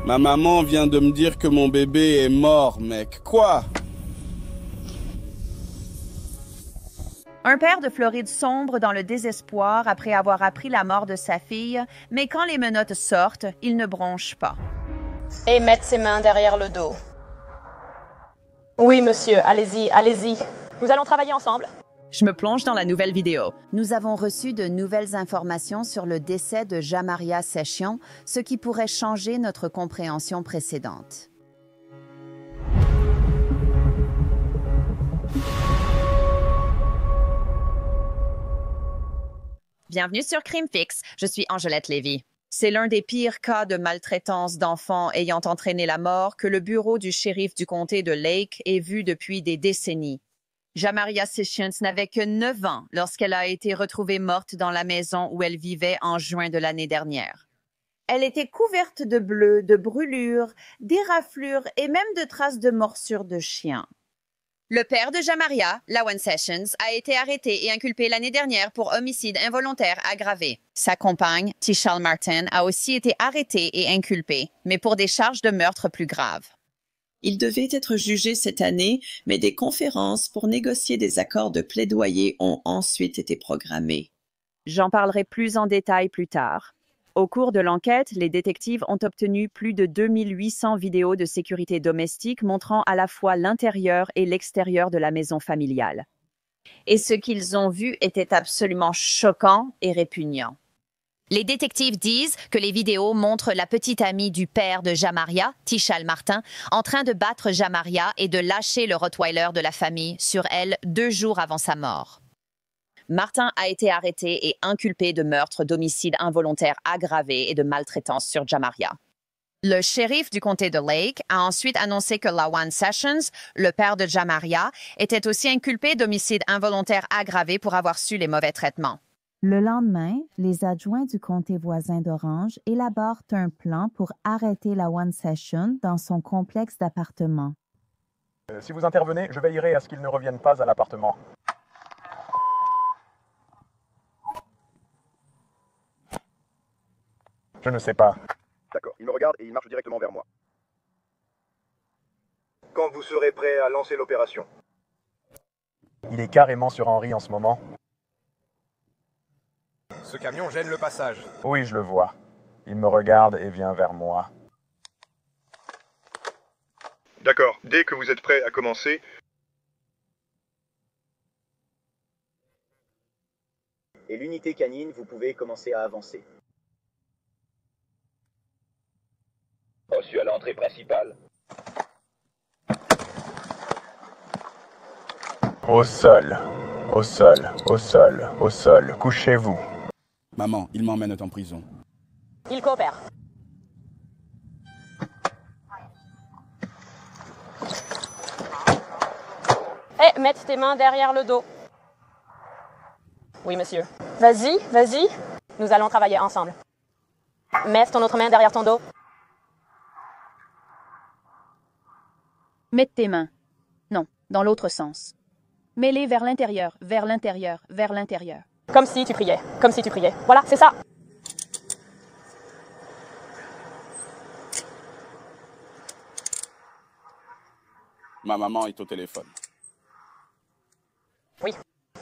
Ma maman vient de me dire que mon bébé est mort, mec. Quoi? Un père de Floride sombre dans le désespoir après avoir appris la mort de sa fille, mais quand les menottes sortent, il ne bronche pas. Et mettre ses mains derrière le dos. Oui, monsieur, allez-y, allez-y. Nous allons travailler ensemble. Je me plonge dans la nouvelle vidéo. Nous avons reçu de nouvelles informations sur le décès de Jamaria Session, ce qui pourrait changer notre compréhension précédente. Bienvenue sur Crime Fix, je suis Angelette Lévy. C'est l'un des pires cas de maltraitance d'enfants ayant entraîné la mort que le bureau du shérif du comté de Lake ait vu depuis des décennies. Jamaria Sessions n'avait que 9 ans lorsqu'elle a été retrouvée morte dans la maison où elle vivait en juin de l'année dernière. Elle était couverte de bleu, de brûlures, d'éraflures et même de traces de morsures de chien. Le père de Jamaria, Lawan Sessions, a été arrêté et inculpé l'année dernière pour homicide involontaire aggravé. Sa compagne, Tishal Martin, a aussi été arrêtée et inculpée, mais pour des charges de meurtre plus graves. Il devait être jugé cette année, mais des conférences pour négocier des accords de plaidoyer ont ensuite été programmées. J'en parlerai plus en détail plus tard. Au cours de l'enquête, les détectives ont obtenu plus de 2800 vidéos de sécurité domestique montrant à la fois l'intérieur et l'extérieur de la maison familiale. Et ce qu'ils ont vu était absolument choquant et répugnant. Les détectives disent que les vidéos montrent la petite amie du père de Jamaria, Tishal Martin, en train de battre Jamaria et de lâcher le Rottweiler de la famille sur elle 2 jours avant sa mort. Martin a été arrêté et inculpé de meurtre, d'homicide involontaire aggravé et de maltraitance sur Jamaria. Le shérif du comté de Lake a ensuite annoncé que Lawan Sessions, le père de Jamaria, était aussi inculpé d'homicide involontaire aggravé pour avoir su les mauvais traitements. Le lendemain, les adjoints du comté voisin d'Orange élaborent un plan pour arrêter Lawan Sessions dans son complexe d'appartements. Si vous intervenez, je veillerai à ce qu'il ne revienne pas à l'appartement. Je ne sais pas. D'accord, il me regarde et il marche directement vers moi. Quand vous serez prêt à lancer l'opération? Il est carrément sur Henry en ce moment. Ce camion gêne le passage. Oui, je le vois. Il me regarde et vient vers moi. D'accord, dès que vous êtes prêt à commencer... Et l'unité canine, vous pouvez commencer à avancer. Reçu à l'entrée principale. Au sol, au sol, au sol, au sol. Couchez-vous. Maman, il m'emmène en prison. Il coopère. Mettre tes mains derrière le dos. Oui, monsieur. Vas-y, vas-y. Nous allons travailler ensemble. Mets ton autre main derrière ton dos. Mets tes mains. Non, dans l'autre sens. Mets-les vers l'intérieur, vers l'intérieur, vers l'intérieur. Comme si tu priais, comme si tu priais. Voilà, c'est ça. Ma maman est au téléphone. Oui.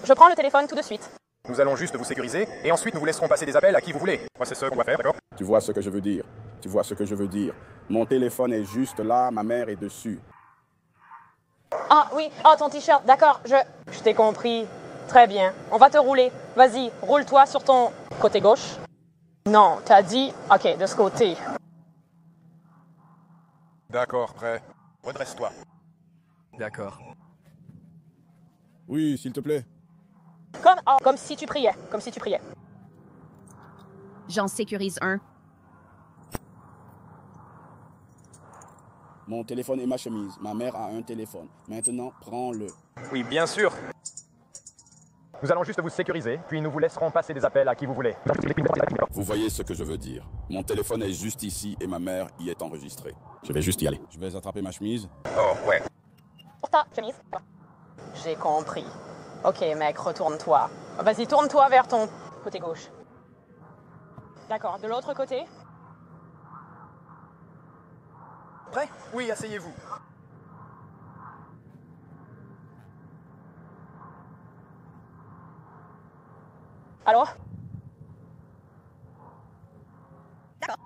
Je prends le téléphone tout de suite. Nous allons juste vous sécuriser et ensuite nous vous laisserons passer des appels à qui vous voulez. Moi, c'est ce qu'on va faire, d'accord? Tu vois ce que je veux dire? Tu vois ce que je veux dire? Mon téléphone est juste là, ma mère est dessus. Ah oui, oh ton t-shirt, d'accord, je t'ai compris. Très bien, on va te rouler. Vas-y, roule-toi sur ton côté gauche. Non, t'as dit, ok, de ce côté. D'accord, prêt. Redresse-toi. D'accord. Oui, s'il te plaît. Comme si tu priais, comme si tu priais. J'en sécurise un. Mon téléphone et ma chemise. Ma mère a un téléphone. Maintenant, prends-le. Oui, bien sûr. Nous allons juste vous sécuriser, puis nous vous laisserons passer des appels à qui vous voulez. Vous voyez ce que je veux dire. Mon téléphone est juste ici et ma mère y est enregistrée. Je vais juste y aller. Je vais attraper ma chemise. Oh, ouais. Pour ta chemise. J'ai compris. Ok, mec, retourne-toi. Vas-y, tourne-toi vers ton côté gauche. D'accord, de l'autre côté. Prêt? Oui, asseyez-vous. Allô? D'accord.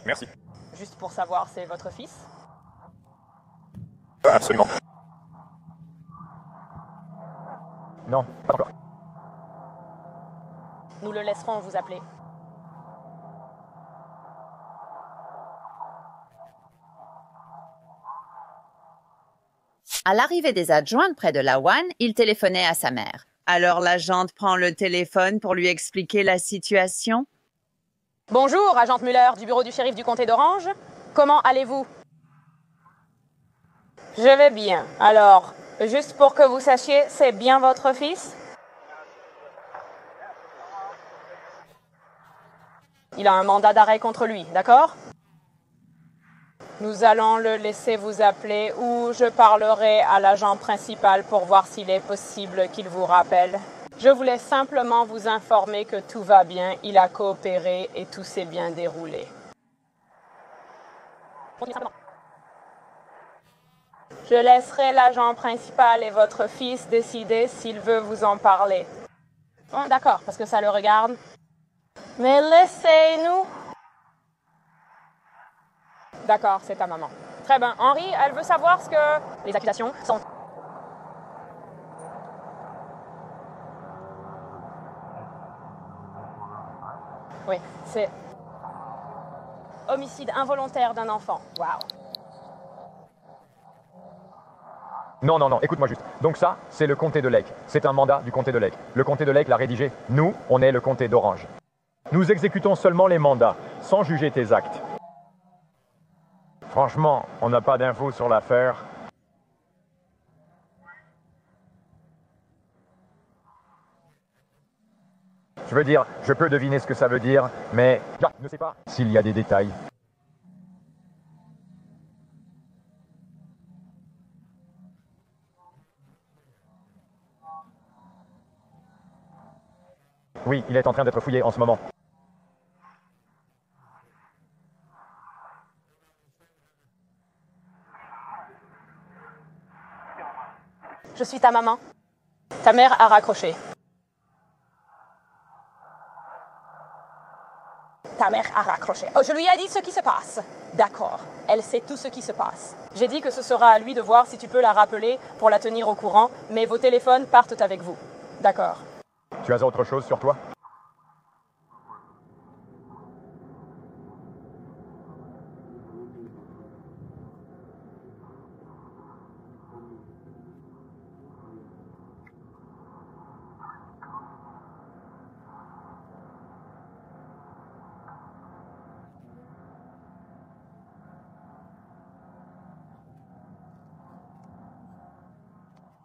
Merci. Juste pour savoir, c'est votre fils? Absolument. Non, pas encore. Nous le laisserons vous appeler. À l'arrivée des adjointes près de la One, il téléphonait à sa mère. Alors l'agente prend le téléphone pour lui expliquer la situation. Bonjour, agente Muller du bureau du shérif du comté d'Orange. Comment allez-vous? Je vais bien. Alors, juste pour que vous sachiez, c'est bien votre fils? Il a un mandat d'arrêt contre lui, d'accord? Nous allons le laisser vous appeler ou je parlerai à l'agent principal pour voir s'il est possible qu'il vous rappelle. Je voulais simplement vous informer que tout va bien, il a coopéré et tout s'est bien déroulé. Je laisserai l'agent principal et votre fils décider s'il veut vous en parler. Bon, d'accord, parce que ça le regarde. Mais laissez-nous. D'accord, c'est ta maman. Très bien. Henri, elle veut savoir ce que les accusations sont. Oui, c'est homicide involontaire d'un enfant. Waouh. Non, non, non, écoute-moi juste. Donc ça, c'est le comté de Lake. C'est un mandat du comté de Lake. Le comté de Lake l'a rédigé. Nous, on est le comté d'Orange. Nous exécutons seulement les mandats, sans juger tes actes. Franchement, on n'a pas d'infos sur l'affaire. Je veux dire, je peux deviner ce que ça veut dire, mais je ne sais pas s'il y a des détails. Oui, il est en train d'être fouillé en ce moment. Je suis ta maman. Ta mère a raccroché. Ta mère a raccroché. Oh, je lui ai dit ce qui se passe. D'accord. Elle sait tout ce qui se passe. J'ai dit que ce sera à lui de voir si tu peux la rappeler pour la tenir au courant, mais vos téléphones partent avec vous. D'accord. Tu as autre chose sur toi?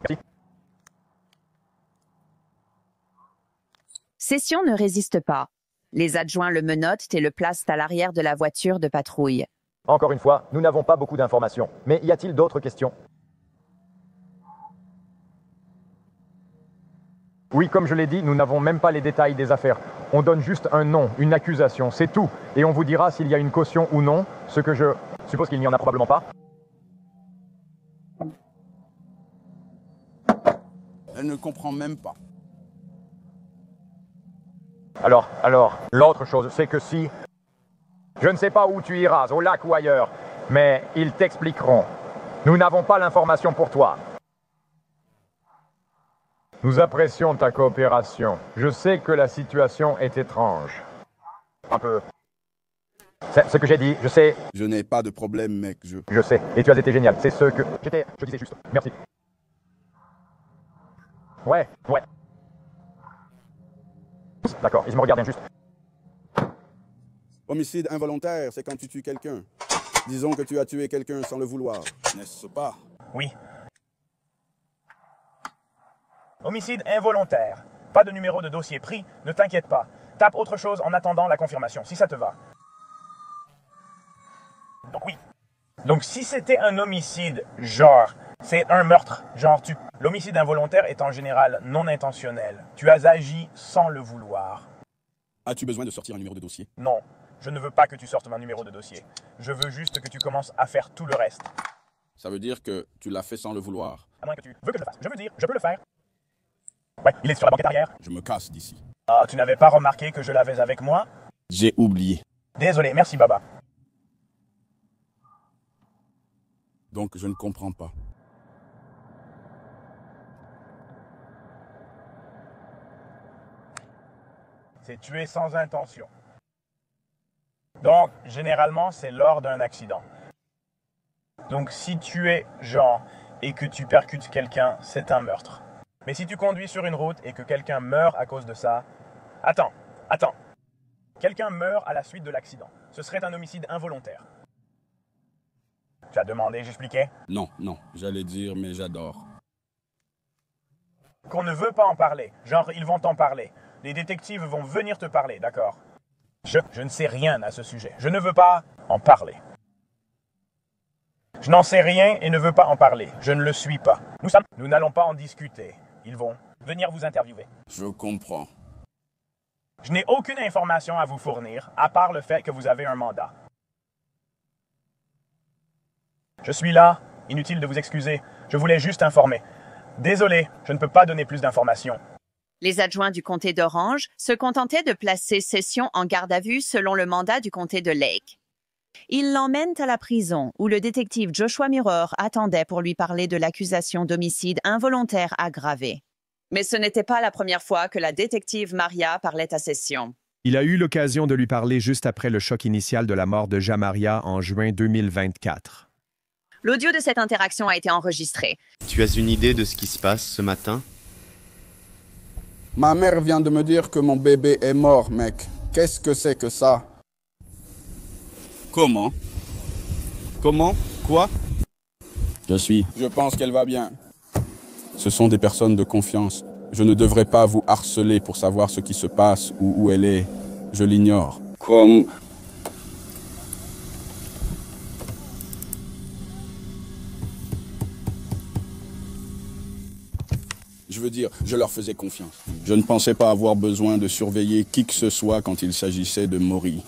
Merci. Session ne résiste pas. Les adjoints le menottent et le placent à l'arrière de la voiture de patrouille. Encore une fois, nous n'avons pas beaucoup d'informations. Mais y a-t-il d'autres questions? Oui, comme je l'ai dit, nous n'avons même pas les détails des affaires. On donne juste un nom, une accusation, c'est tout. Et on vous dira s'il y a une caution ou non, ce que je suppose qu'il n'y en a probablement pas. Elle ne comprend même pas. Alors, l'autre chose, c'est que si... Je ne sais pas où tu iras, au lac ou ailleurs, mais ils t'expliqueront. Nous n'avons pas l'information pour toi. Nous apprécions ta coopération. Je sais que la situation est étrange. Un peu. C'est ce que j'ai dit, je sais. Je n'ai pas de problème, mec, Je sais, et tu as été génial. C'est ce que... Je disais juste. Merci. Ouais. D'accord, ils me regardent juste. Homicide involontaire, c'est quand tu tues quelqu'un. Disons que tu as tué quelqu'un sans le vouloir, n'est-ce pas? Oui. Homicide involontaire. Pas de numéro de dossier pris, ne t'inquiète pas. Tape autre chose en attendant la confirmation, si ça te va. Donc oui. Donc si c'était un homicide, genre, c'est un meurtre, genre tu... L'homicide involontaire est en général non intentionnel. Tu as agi sans le vouloir. As-tu besoin de sortir un numéro de dossier? Non, je ne veux pas que tu sortes mon numéro de dossier. Je veux juste que tu commences à faire tout le reste. Ça veut dire que tu l'as fait sans le vouloir. À moins que tu veux que je le fasse. Je veux dire, je peux le faire. Ouais, il est sur la banquette arrière. Je me casse d'ici. Ah, tu n'avais pas remarqué que je l'avais avec moi? J'ai oublié. Désolé, merci Baba. Donc je ne comprends pas. C'est tuer sans intention. Donc, généralement, c'est lors d'un accident. Donc, si tu es Jean et que tu percutes quelqu'un, c'est un meurtre. Mais si tu conduis sur une route et que quelqu'un meurt à cause de ça... Attends. Quelqu'un meurt à la suite de l'accident. Ce serait un homicide involontaire. Tu as demandé, j'expliquais? Non, j'allais dire, mais j'adore. Qu'on ne veut pas en parler. Genre, ils vont t'en parler. Les détectives vont venir te parler, d'accord? Je ne sais rien à ce sujet. Je ne veux pas en parler. Je n'en sais rien et ne veux pas en parler. Je ne le suis pas. Nous n'allons pas en discuter. Ils vont venir vous interviewer. Je comprends. Je n'ai aucune information à vous fournir, à part le fait que vous avez un mandat. Je suis là. Inutile de vous excuser. Je voulais juste informer. Désolé, je ne peux pas donner plus d'informations. Les adjoints du comté d'Orange se contentaient de placer Session en garde à vue selon le mandat du comté de Lake. Ils l'emmènent à la prison où le détective Joshua Mirror attendait pour lui parler de l'accusation d'homicide involontaire aggravé. Mais ce n'était pas la première fois que la détective Maria parlait à Session. Il a eu l'occasion de lui parler juste après le choc initial de la mort de Jamaria en juin 2024. L'audio de cette interaction a été enregistré. Tu as une idée de ce qui se passe ce matin? Ma mère vient de me dire que mon bébé est mort, mec. Qu'est-ce que c'est que ça? Comment? Quoi? Je pense qu'elle va bien. Ce sont des personnes de confiance. Je ne devrais pas vous harceler pour savoir ce qui se passe ou où elle est. Je l'ignore. Je veux dire, je leur faisais confiance. Je ne pensais pas avoir besoin de surveiller qui que ce soit quand il s'agissait de Maury.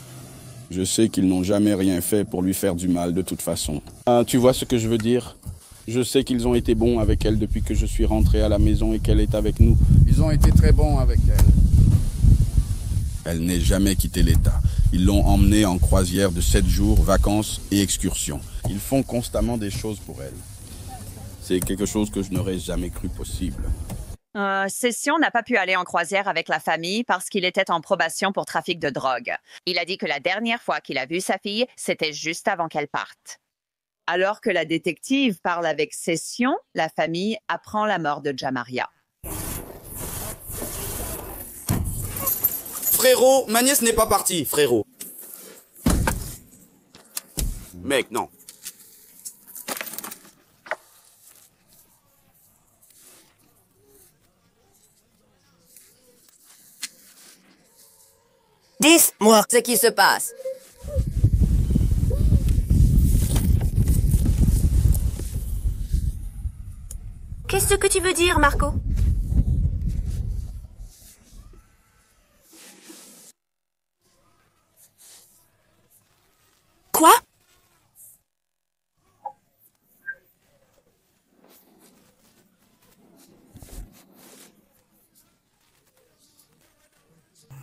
Je sais qu'ils n'ont jamais rien fait pour lui faire du mal de toute façon. Tu vois ce que je veux dire? Je sais qu'ils ont été bons avec elle depuis que je suis rentré à la maison et qu'elle est avec nous. Ils ont été très bons avec elle. Elle n'est jamais quitté l'État. Ils l'ont emmenée en croisière de 7 jours, vacances et excursions. Ils font constamment des choses pour elle. C'est quelque chose que je n'aurais jamais cru possible. Session n'a pas pu aller en croisière avec la famille parce qu'il était en probation pour trafic de drogue. Il a dit que la dernière fois qu'il a vu sa fille, c'était juste avant qu'elle parte. Alors que la détective parle avec Session, la famille apprend la mort de Jamaria. Frérot, ma nièce n'est pas partie, frérot. Mec, non. Dis-moi ce qui se passe. Qu'est-ce que tu veux dire, Marco? Quoi?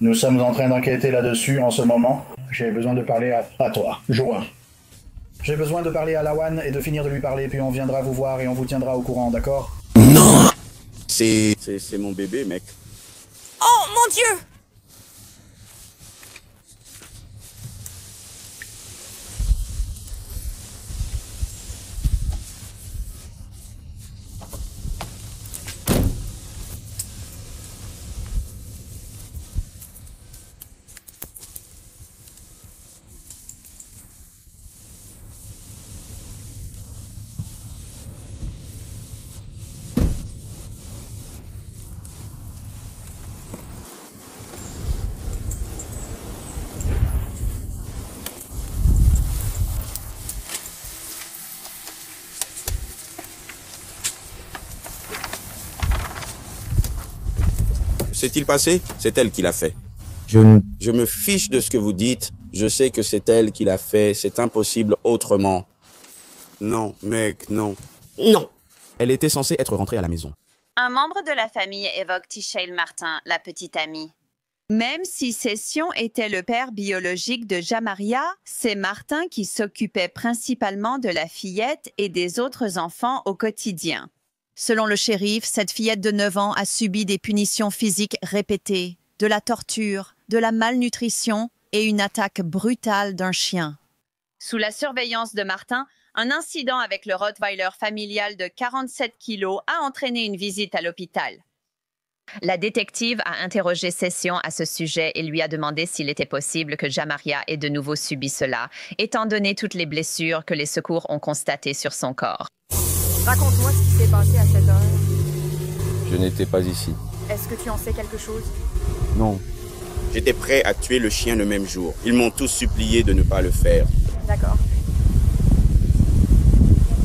Nous sommes en train d'enquêter là-dessus en ce moment. J'ai besoin de parler à toi, Join. J'ai besoin de parler à Lawan et de finir de lui parler, puis on viendra vous voir et on vous tiendra au courant, d'accord? Non! C'est mon bébé, mec. Oh, mon Dieu! S'est-il passé? C'est elle qui l'a fait. Je me fiche de ce que vous dites. Je sais que c'est elle qui l'a fait. C'est impossible autrement. Non, mec, non. Non. Elle était censée être rentrée à la maison. Un membre de la famille évoque Tichelle Martin, la petite amie. Même si Session était le père biologique de Jamaria, c'est Martin qui s'occupait principalement de la fillette et des autres enfants au quotidien. Selon le shérif, cette fillette de 9 ans a subi des punitions physiques répétées, de la torture, de la malnutrition et une attaque brutale d'un chien. Sous la surveillance de Martin, un incident avec le Rottweiler familial de 47 kilos a entraîné une visite à l'hôpital. La détective a interrogé Session à ce sujet et lui a demandé s'il était possible que Jamaria ait de nouveau subi cela, étant donné toutes les blessures que les secours ont constatées sur son corps. Raconte-moi ce qui s'est passé à cette heure. Je n'étais pas ici. Est-ce que tu en sais quelque chose? Non. J'étais prêt à tuer le chien le même jour. Ils m'ont tous supplié de ne pas le faire. D'accord.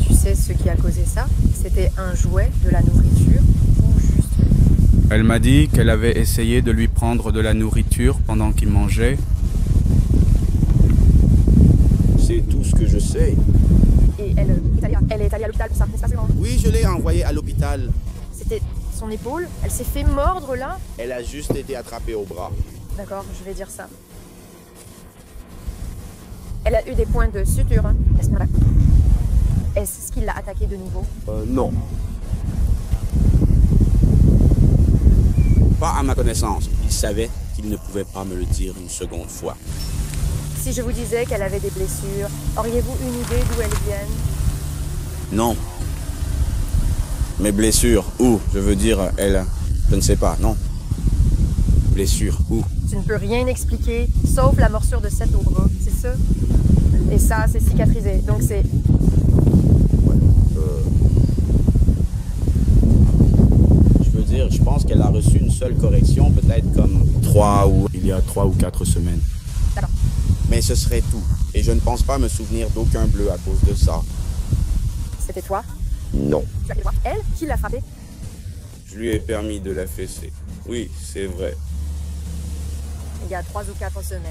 Tu sais ce qui a causé ça? C'était un jouet, de la nourriture ou juste... Elle m'a dit qu'elle avait essayé de lui prendre de la nourriture pendant qu'il mangeait. C'est tout ce que je sais. Et elle est allée à l'hôpital pour ça, n'est-ce pas seulement? Oui, je l'ai envoyée à l'hôpital. C'était son épaule? Elle s'est fait mordre là? Elle a juste été attrapée au bras. D'accord, je vais dire ça. Elle a eu des points de suture, hein, à ce moment-là. Est-ce qu'il l'a attaqué de nouveau? Non. Pas à ma connaissance. Il savait qu'il ne pouvait pas me le dire une seconde fois. Si je vous disais qu'elle avait des blessures, auriez-vous une idée d'où elles viennent? Non. Mes blessures, où? Je veux dire, elle... Je ne sais pas, non. Blessures, où? Tu ne peux rien expliquer, sauf la morsure de 7 au bras, c'est ça? Et ça, c'est cicatrisé, donc c'est... Je veux dire, je pense qu'elle a reçu une seule correction, peut-être comme il y a 3 ou 4 semaines. D'accord. Mais ce serait tout. Et je ne pense pas me souvenir d'aucun bleu à cause de ça. C'était toi? Non. Tu as été voir elle? Qui l'a frappé? Je lui ai permis de la fesser. Oui, c'est vrai. Il y a 3 ou 4 semaines.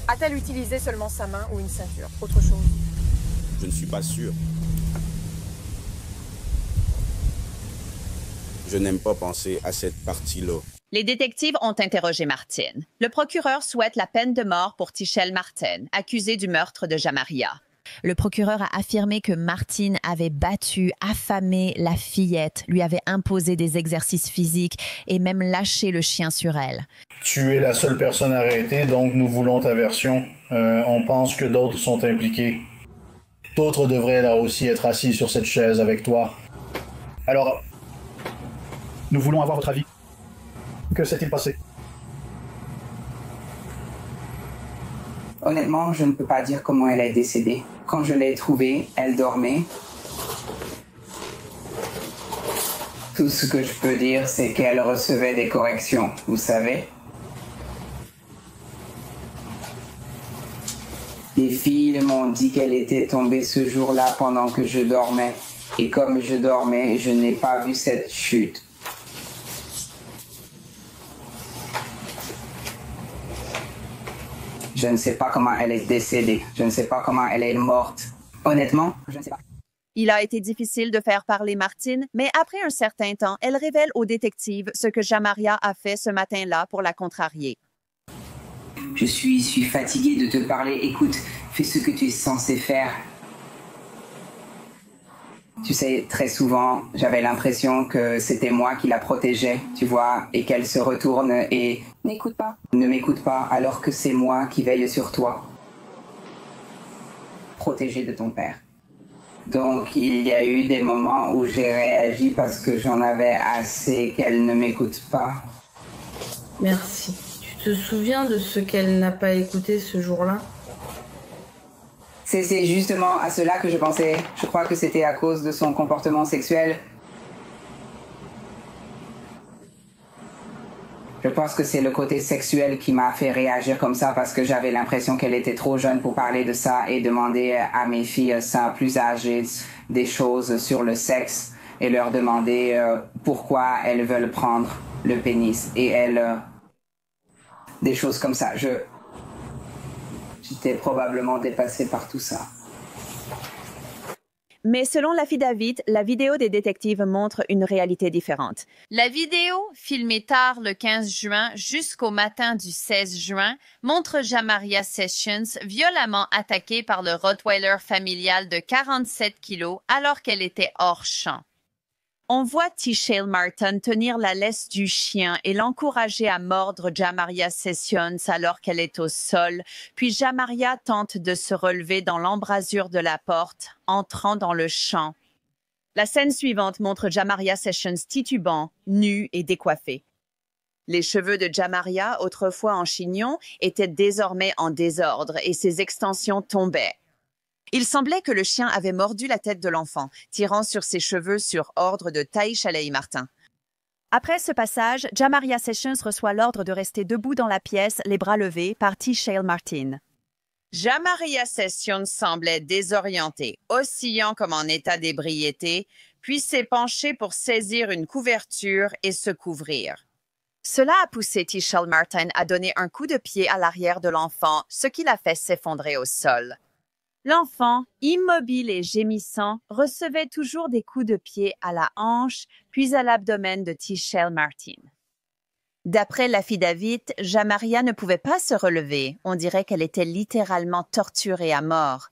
A-t-elle utilisé seulement sa main ou une ceinture? Autre chose? Je ne suis pas sûr. Je n'aime pas penser à cette partie-là. Les détectives ont interrogé Martine. Le procureur souhaite la peine de mort pour Tichelle Martin, accusée du meurtre de Jamaria. Le procureur a affirmé que Martine avait battu, affamé la fillette, lui avait imposé des exercices physiques et même lâché le chien sur elle. Tu es la seule personne arrêtée, donc nous voulons ta version. On pense que d'autres sont impliqués. D'autres devraient là aussi être assis sur cette chaise avec toi. Alors, nous voulons avoir votre avis. Que s'est-il passé? Honnêtement, je ne peux pas dire comment elle est décédée. Quand je l'ai trouvée, elle dormait. Tout ce que je peux dire, c'est qu'elle recevait des corrections, vous savez. Les filles m'ont dit qu'elle était tombée ce jour-là pendant que je dormais. Et comme je dormais, je n'ai pas vu cette chute. Je ne sais pas comment elle est décédée. Je ne sais pas comment elle est morte. Honnêtement, je ne sais pas. Il a été difficile de faire parler Martine, mais après un certain temps, elle révèle aux détectives ce que Jamaria a fait ce matin-là pour la contrarier. Je suis fatiguée de te parler. Écoute, fais ce que tu es censé faire. Tu sais, très souvent, j'avais l'impression que c'était moi qui la protégeais, tu vois, et qu'elle se retourne et ne m'écoute pas, alors que c'est moi qui veille sur toi. Protégée de ton père. Donc, il y a eu des moments où j'ai réagi parce que j'en avais assez qu'elle ne m'écoute pas. Merci. Tu te souviens de ce qu'elle n'a pas écouté ce jour-là? C'est justement à cela que je pensais. Je crois que c'était à cause de son comportement sexuel. Je pense que c'est le côté sexuel qui m'a fait réagir comme ça parce que j'avais l'impression qu'elle était trop jeune pour parler de ça et demander à mes filles plus âgées des choses sur le sexe et leur demander pourquoi elles veulent prendre le pénis. Et des choses comme ça. J'étais probablement dépassée par tout ça. Mais selon l'affidavit, la vidéo des détectives montre une réalité différente. La vidéo, filmée tard le 15 juin jusqu'au matin du 16 juin, montre Jamaria Sessions violemment attaquée par le Rottweiler familial de 47 kilos alors qu'elle était hors champ. On voit Tichelle Martin tenir la laisse du chien et l'encourager à mordre Jamaria Sessions alors qu'elle est au sol, puis Jamaria tente de se relever dans l'embrasure de la porte, entrant dans le champ. La scène suivante montre Jamaria Sessions titubant, nue et décoiffée. Les cheveux de Jamaria, autrefois en chignon, étaient désormais en désordre et ses extensions tombaient. Il semblait que le chien avait mordu la tête de l'enfant, tirant sur ses cheveux sur ordre de Taisha Martin. Après ce passage, Jamaria Sessions reçoit l'ordre de rester debout dans la pièce, les bras levés, par Tichelle Martin. Jamaria Sessions semblait désorientée, oscillant comme en état d'ébriété, puis s'est penchée pour saisir une couverture et se couvrir. Cela a poussé Tichelle Martin à donner un coup de pied à l'arrière de l'enfant, ce qui l'a fait s'effondrer au sol. L'enfant, immobile et gémissant, recevait toujours des coups de pied à la hanche, puis à l'abdomen de Tichelle Martin. D'après l'affidavit, Jamaria ne pouvait pas se relever. On dirait qu'elle était littéralement torturée à mort.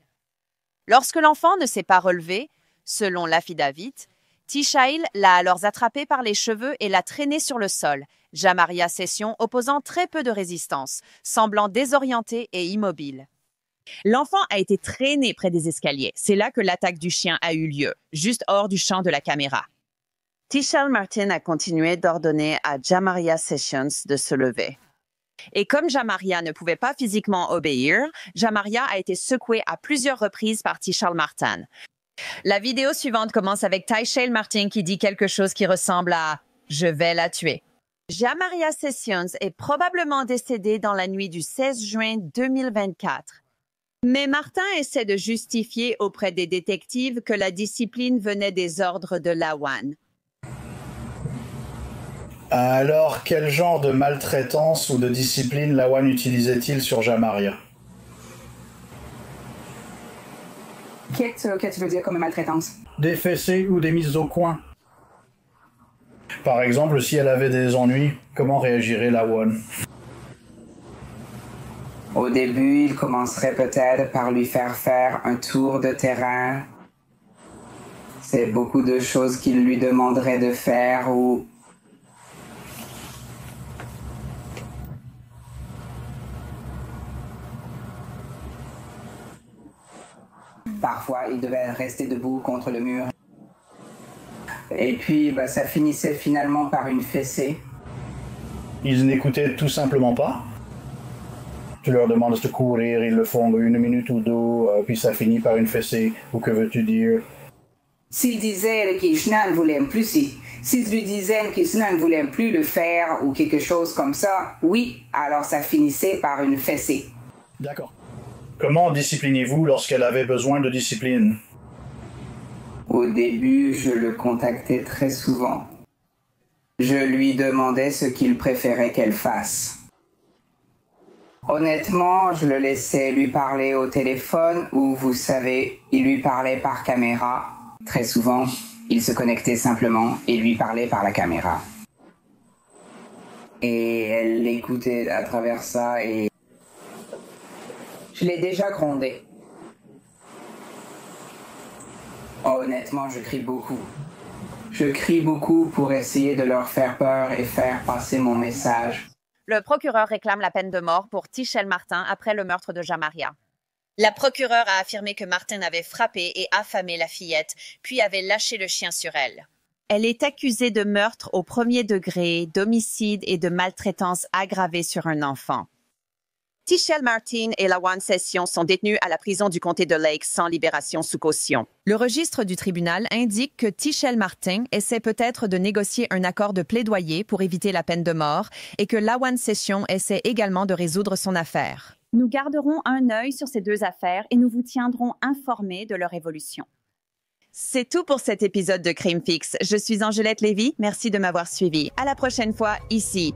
Lorsque l'enfant ne s'est pas relevé, selon l'affidavit, Tichelle l'a alors attrapée par les cheveux et l'a traînée sur le sol, Jamaria Sessions opposant très peu de résistance, semblant désorientée et immobile. L'enfant a été traîné près des escaliers. C'est là que l'attaque du chien a eu lieu, juste hors du champ de la caméra. Tichelle Martin a continué d'ordonner à Jamaria Sessions de se lever. Et comme Jamaria ne pouvait pas physiquement obéir, Jamaria a été secouée à plusieurs reprises par Tichelle Martin. La vidéo suivante commence avec Tichelle Martin qui dit quelque chose qui ressemble à « Je vais la tuer ». Jamaria Sessions est probablement décédée dans la nuit du 16 juin 2024. Mais Martin essaie de justifier auprès des détectives que la discipline venait des ordres de Lawan. Alors, quel genre de maltraitance ou de discipline Lawan utilisait-il sur Jamaria? Qu'est-ce que tu veux dire comme maltraitance? Des fessées ou des mises au coin. Par exemple, si elle avait des ennuis, comment réagirait Lawan? Au début, il commencerait peut-être par lui faire un tour de terrain. C'est beaucoup de choses qu'il lui demanderait de faire ou... Parfois, il devait rester debout contre le mur. Et puis, ça finissait finalement par une fessée. Ils n'écoutaient tout simplement pas? Tu leur demandes de courir, ils le font 1 minute ou 2, puis ça finit par une fessée. Ou que veux-tu dire? S'il disait que Krishna ne voulait plus, s'il lui disait que Krishna ne voulait plus le faire ou quelque chose comme ça, oui, alors ça finissait par une fessée. D'accord. Comment disciplinez-vous lorsqu'elle avait besoin de discipline? Au début, je le contactais très souvent. Je lui demandais ce qu'il préférait qu'elle fasse. Honnêtement, je le laissais lui parler au téléphone ou, vous savez, il lui parlait par caméra. Très souvent, il se connectait simplement et lui parlait par la caméra. Et elle l'écoutait à travers ça et... Je l'ai déjà grondé. Honnêtement, je crie beaucoup. Je crie beaucoup pour essayer de leur faire peur et faire passer mon message. Le procureur réclame la peine de mort pour Tichelle Martin après le meurtre de Jamaria. La procureure a affirmé que Martin avait frappé et affamé la fillette, puis avait lâché le chien sur elle. Elle est accusée de meurtre au 1er degré, d'homicide et de maltraitance aggravée sur un enfant. Tichelle Martin et Lawan Sessions sont détenus à la prison du comté de Lake sans libération sous caution. Le registre du tribunal indique que Tichelle Martin essaie peut-être de négocier un accord de plaidoyer pour éviter la peine de mort et que Lawan Sessions essaie également de résoudre son affaire. Nous garderons un œil sur ces 2 affaires et nous vous tiendrons informés de leur évolution. C'est tout pour cet épisode de Crime Fix. Je suis Angelette Lévy. Merci de m'avoir suivi. À la prochaine fois, ici,